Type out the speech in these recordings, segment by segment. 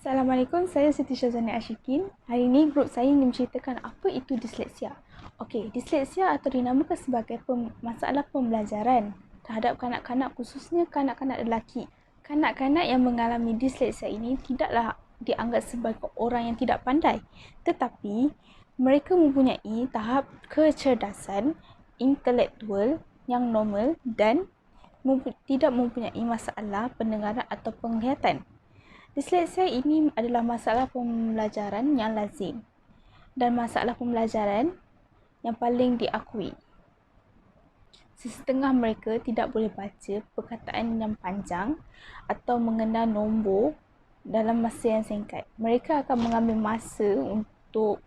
Assalamualaikum, saya Siti Syazani Ashikin. Hari ini grup saya ingin menceritakan apa itu disleksia. Okey, disleksia atau dinamakan sebagai masalah pembelajaran terhadap kanak-kanak, khususnya kanak-kanak lelaki. Kanak-kanak yang mengalami disleksia ini tidaklah dianggap sebagai orang yang tidak pandai, tetapi mereka mempunyai tahap kecerdasan intelektual yang normal dan tidak mempunyai masalah pendengaran atau penglihatan. Disleksia ini adalah masalah pembelajaran yang lazim dan masalah pembelajaran yang paling diakui. Sesetengah mereka tidak boleh baca perkataan yang panjang atau mengenal nombor dalam masa yang singkat. Mereka akan mengambil masa untuk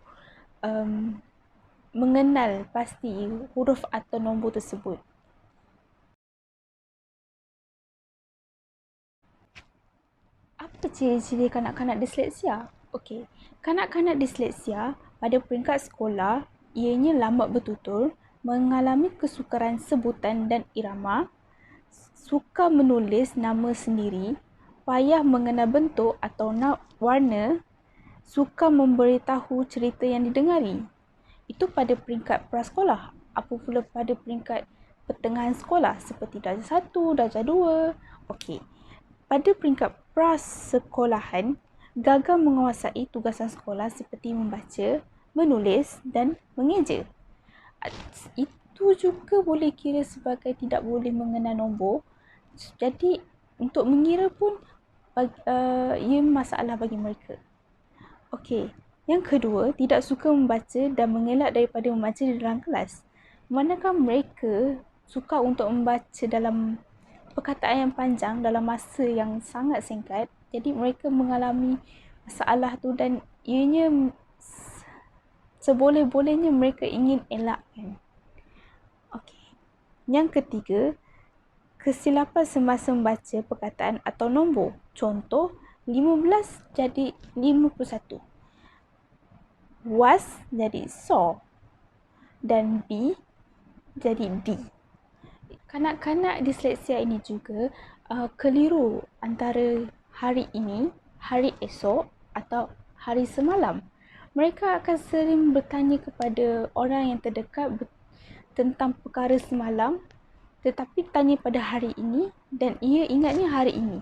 mengenal pasti huruf atau nombor tersebut. Apa ciri-ciri kanak-kanak disleksia? Okey, kanak-kanak disleksia pada peringkat sekolah ianya lambat bertutur, mengalami kesukaran sebutan dan irama, suka menulis nama sendiri, payah mengenal bentuk atau warna, suka memberitahu cerita yang didengari. Itu pada peringkat prasekolah. Apabila pada peringkat pertengahan sekolah seperti darjah 1, darjah 2. Okey. Pada peringkat prasekolahan, gagal menguasai tugasan sekolah seperti membaca, menulis dan mengeja. Itu juga boleh kira sebagai tidak boleh mengenal nombor. Jadi untuk mengira pun ia masalah bagi mereka. Okey, yang kedua, tidak suka membaca dan mengelak daripada membaca di dalam kelas. Manakah mereka suka untuk membaca dalam perkataan yang panjang dalam masa yang sangat singkat, jadi mereka mengalami masalah tu dan ianya seboleh-bolehnya mereka ingin elakkan. Okey. Yang ketiga, kesilapan semasa membaca perkataan atau nombor. Contoh, 15 jadi 51. Was jadi saw. Dan B jadi D. Kanak-kanak disleksia ini juga keliru antara hari ini, hari esok atau hari semalam. Mereka akan sering bertanya kepada orang yang terdekat tentang perkara semalam, tetapi tanya pada hari ini dan ia ingatnya hari ini.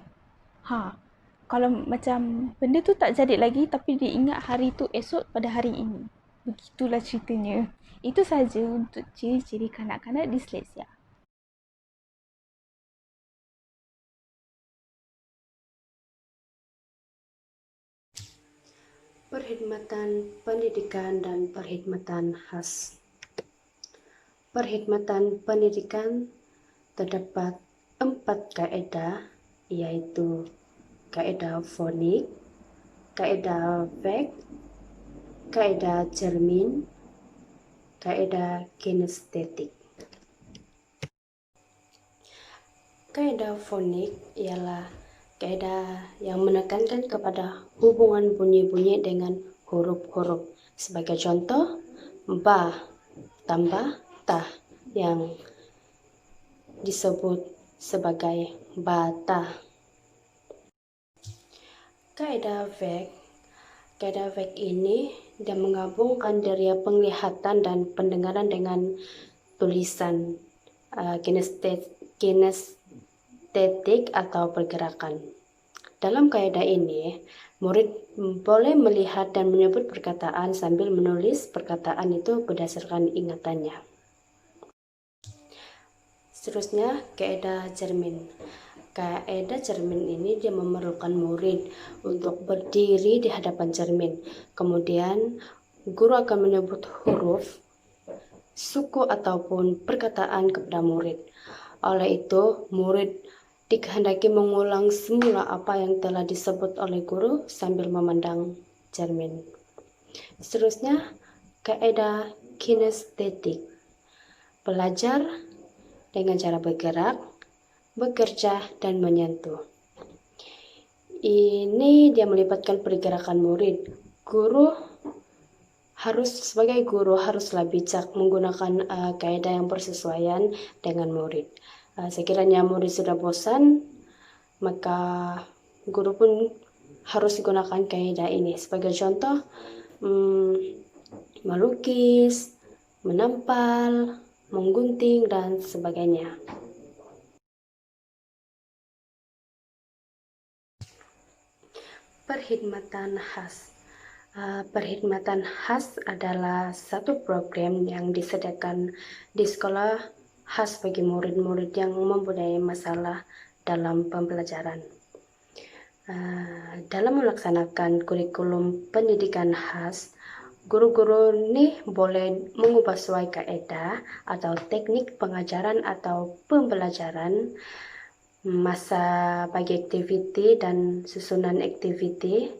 Kalau macam benda tu tak jadi lagi tapi dia ingat hari tu esok pada hari ini. Begitulah ceritanya. Itu sahaja untuk ciri-ciri kanak-kanak disleksia. Perkhidmatan pendidikan dan perkhidmatan khas. Perkhidmatan pendidikan terdapat 4 kaedah, yaitu kaedah fonik, kaedah vek, kaedah cermin, kaedah kinestetik. Kaedah fonik ialah kaedah yang menekankan kepada hubungan bunyi-bunyi dengan huruf-huruf. Sebagai contoh, ba tambah ta yang disebut sebagai bata. Kaedah vek ini dia menggabungkan dari penglihatan dan pendengaran dengan tulisan, kinestetik atau pergerakan. Dalam kaedah ini, murid boleh melihat dan menyebut perkataan sambil menulis perkataan itu berdasarkan ingatannya. Seterusnya, kaedah cermin. Kaedah cermin ini dia memerlukan murid untuk berdiri di hadapan cermin. Kemudian, guru akan menyebut huruf, suku ataupun perkataan kepada murid. Oleh itu, murid dikehendaki mengulang semula apa yang telah disebut oleh guru sambil memandang cermin. Seterusnya, kaedah kinestetik. Belajar dengan cara bergerak, bekerja, dan menyentuh. Ini dia melibatkan pergerakan murid. Sebagai guru haruslah bijak menggunakan kaedah yang bersesuaian dengan murid. Sekiranya murid sudah bosan, maka guru pun harus digunakan kaidah ini. Sebagai contoh, melukis, menampal, menggunting, dan sebagainya. Perkhidmatan khas. Perkhidmatan khas adalah satu program yang disediakan di sekolah khas bagi murid-murid yang mempunyai masalah dalam pembelajaran. Dalam melaksanakan kurikulum pendidikan khas, guru-guru ini boleh mengubah sesuai kaidah atau teknik pengajaran atau pembelajaran, masa bagi aktiviti dan susunan aktiviti,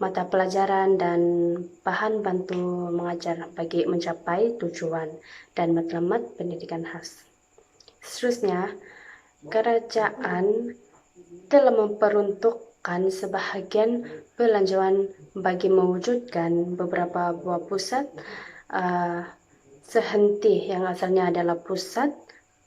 mata pelajaran dan bahan bantu mengajar bagi mencapai tujuan dan matlamat pendidikan khas. Seterusnya, kerajaan telah memperuntukkan sebahagian belanjawan bagi mewujudkan beberapa buah pusat sehenti yang asalnya adalah pusat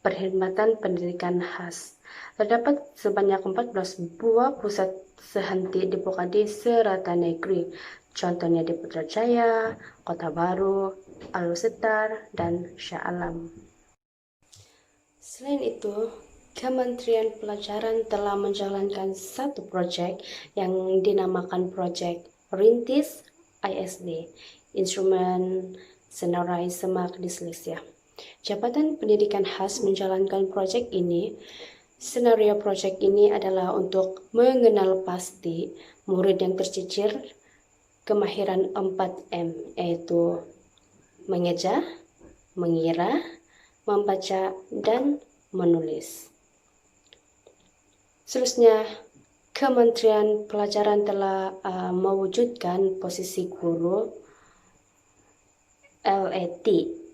perkhidmatan pendidikan khas. Terdapat sebanyak 14 buah pusat sehenti dibuka di serata negeri. Contohnya di Putrajaya, Kota Baru, Al-Setar, dan Shah Alam. Selain itu, Kementerian Pelajaran telah menjalankan satu proyek yang dinamakan Proyek Rintis ISD, Instrumen Senarai Semak Disleksia. Jabatan Pendidikan Khas menjalankan proyek ini. Senario proyek ini adalah untuk mengenal pasti murid yang tercicir kemahiran 4M, yaitu mengeja, mengira, membaca, dan menulis. Seterusnya, Kementerian Pelajaran telah mewujudkan posisi guru LET,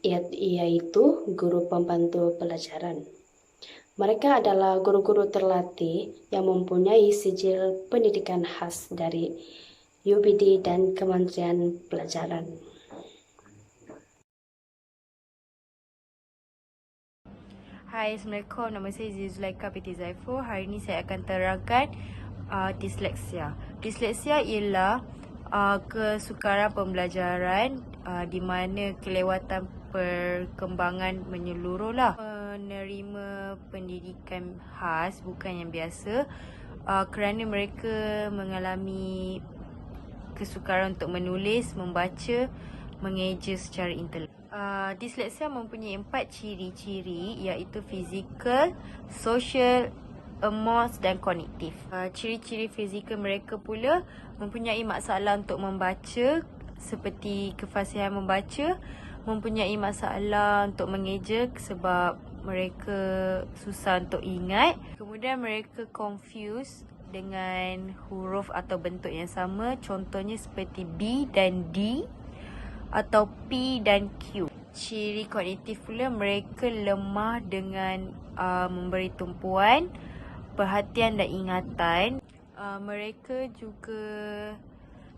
yaitu guru pembantu pelajaran. Mereka adalah guru-guru terlatih yang mempunyai sijil pendidikan khas dari UPD dan Kementerian Pelajaran. Hai, Assalamualaikum. Nama saya Zulaika Piti Zaiful. Hari ini saya akan terangkan disleksia. Disleksia ialah kesukaran pembelajaran di mana kelewatan perkembangan menyeluruh lah. Menerima pendidikan khas bukan yang biasa kerana mereka mengalami kesukaran untuk menulis, membaca, mengeja secara intelek. Disleksia mempunyai 4 ciri-ciri iaitu fizikal, social, emosi dan kognitif. Ciri-ciri fizikal mereka pula mempunyai masalah untuk membaca seperti kefasihan membaca, mempunyai masalah untuk mengeja sebab mereka susah untuk ingat. Kemudian mereka confused dengan huruf atau bentuk yang sama, contohnya seperti B dan D atau P dan Q. Ciri kognitif pula mereka lemah dengan memberi tumpuan, perhatian dan ingatan. Mereka juga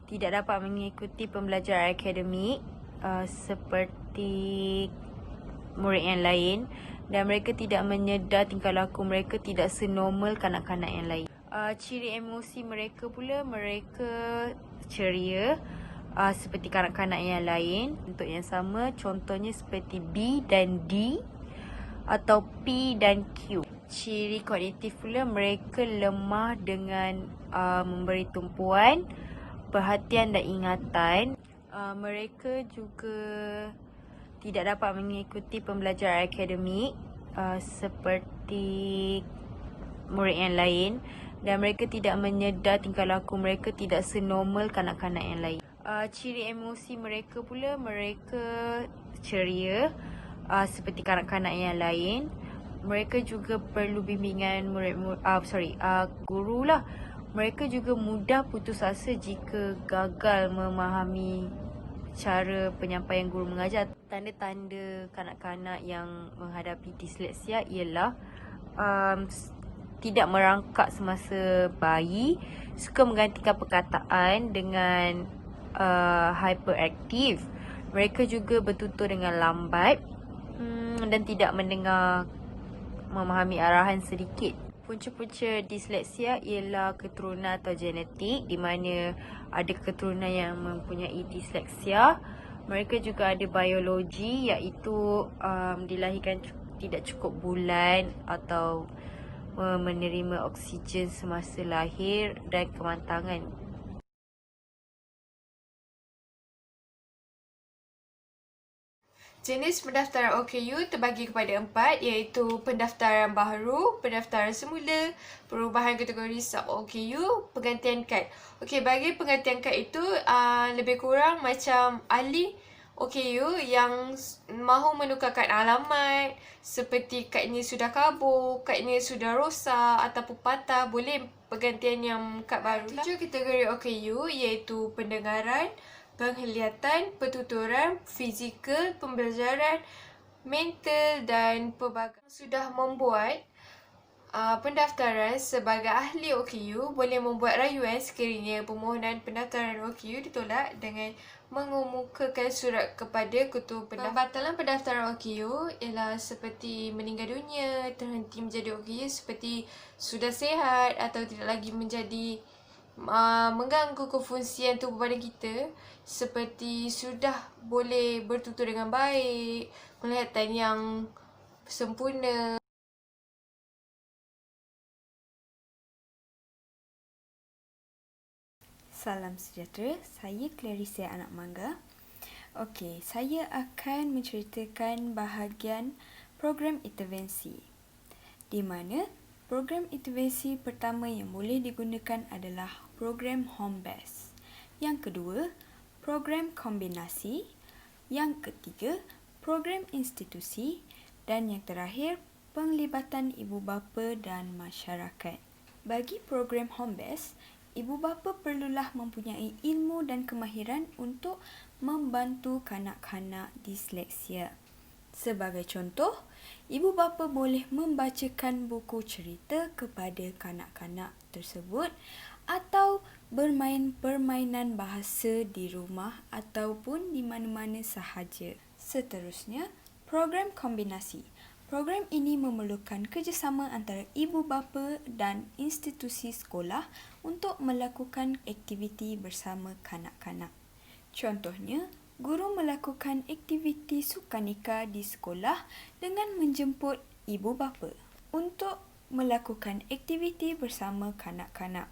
tidak dapat mengikuti pembelajaran akademik seperti murid yang lain, dan mereka tidak menyedar tingkah laku mereka tidak senormal kanak-kanak yang lain. Ciri emosi mereka pula mereka ceria seperti kanak-kanak yang lain, bentuk yang sama, contohnya seperti B dan D atau P dan Q. Ciri kognitif pula mereka lemah dengan memberi tumpuan, perhatian dan ingatan. Mereka juga tidak dapat mengikuti pembelajaran akademik seperti murid yang lain, dan mereka tidak menyedar tingkah laku mereka tidak senormal kanak-kanak yang lain. Ciri emosi mereka pula mereka ceria seperti kanak-kanak yang lain. Mereka juga perlu bimbingan guru lah. Mereka juga mudah putus asa jika gagal memahami cara penyampaian guru mengajar. Tanda-tanda kanak-kanak yang menghadapi disleksia ialah tidak merangkak semasa bayi, suka menggantikan perkataan dengan hyperaktif. Mereka juga bertutur dengan lambat dan tidak mendengar memahami arahan sedikit. Punca-punca disleksia ialah keturunan atau genetik, di mana ada keturunan yang mempunyai disleksia. Mereka juga ada biologi, iaitu dilahirkan tidak cukup bulan atau menerima oksigen semasa lahir, dan kematangan. Jenis pendaftaran OKU terbagi kepada 4, iaitu pendaftaran baharu, pendaftaran semula, perubahan kategori sub-OKU, penggantian kad. Okey, bagi penggantian kad itu lebih kurang macam ahli OKU yang mahu menukarkan alamat, seperti kadnya sudah kabur, kadnya sudah rosak ataupun patah, boleh pergantian yang kad baru. 7 kategori OKU iaitu pendengaran, penglihatan, pertuturan, fizikal, pembelajaran, mental dan pelbagai. Sudah membuat pendaftaran sebagai ahli OKU boleh membuat rayuan sekiranya permohonan pendaftaran OKU ditolak dengan mengemukakan surat kepada ketua pendaftaran. Pembatalan pendaftaran OKU ialah seperti meninggal dunia, terhenti menjadi OKU seperti sudah sihat atau tidak lagi menjadi mengganggu kefungsian tubuh badan kita, seperti sudah boleh bertutur dengan baik, penglihatan yang sempurna. Salam sejahtera, saya Clarissa Anak Mangga. Okey, saya akan menceritakan bahagian program intervensi, di mana program intervensi pertama yang boleh digunakan adalah program home base. Yang kedua, program kombinasi. Yang ketiga, program institusi. Dan yang terakhir, penglibatan ibu bapa dan masyarakat. Bagi program home base, ibu bapa perlulah mempunyai ilmu dan kemahiran untuk membantu kanak-kanak disleksia. Sebagai contoh, ibu bapa boleh membacakan buku cerita kepada kanak-kanak tersebut atau bermain permainan bahasa di rumah ataupun di mana-mana sahaja. Seterusnya, program kombinasi. Program ini memerlukan kerjasama antara ibu bapa dan institusi sekolah untuk melakukan aktiviti bersama kanak-kanak. Contohnya, guru melakukan aktiviti sukanika di sekolah dengan menjemput ibu bapa untuk melakukan aktiviti bersama kanak-kanak.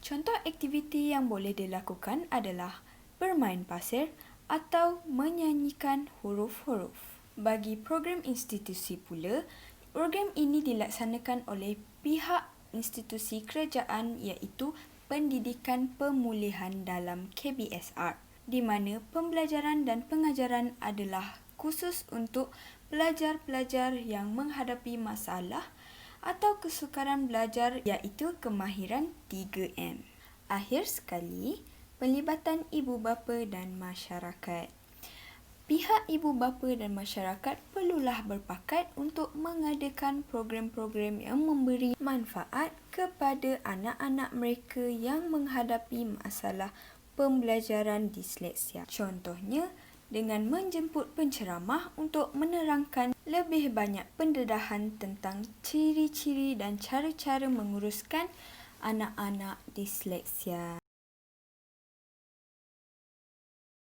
Contoh aktiviti yang boleh dilakukan adalah bermain pasir atau menyanyikan huruf-huruf. Bagi program institusi pula, program ini dilaksanakan oleh pihak institusi kerajaan, iaitu Pendidikan Pemulihan dalam KBSR, di mana pembelajaran dan pengajaran adalah khusus untuk pelajar-pelajar yang menghadapi masalah atau kesukaran belajar, iaitu kemahiran 3M. Akhir sekali, pelibatan ibu bapa dan masyarakat. Pihak ibu bapa dan masyarakat perlulah berpakat untuk mengadakan program-program yang memberi manfaat kepada anak-anak mereka yang menghadapi masalah pembelajaran disleksia. Contohnya, dengan menjemput penceramah untuk menerangkan lebih banyak pendedahan tentang ciri-ciri dan cara-cara menguruskan anak-anak disleksia.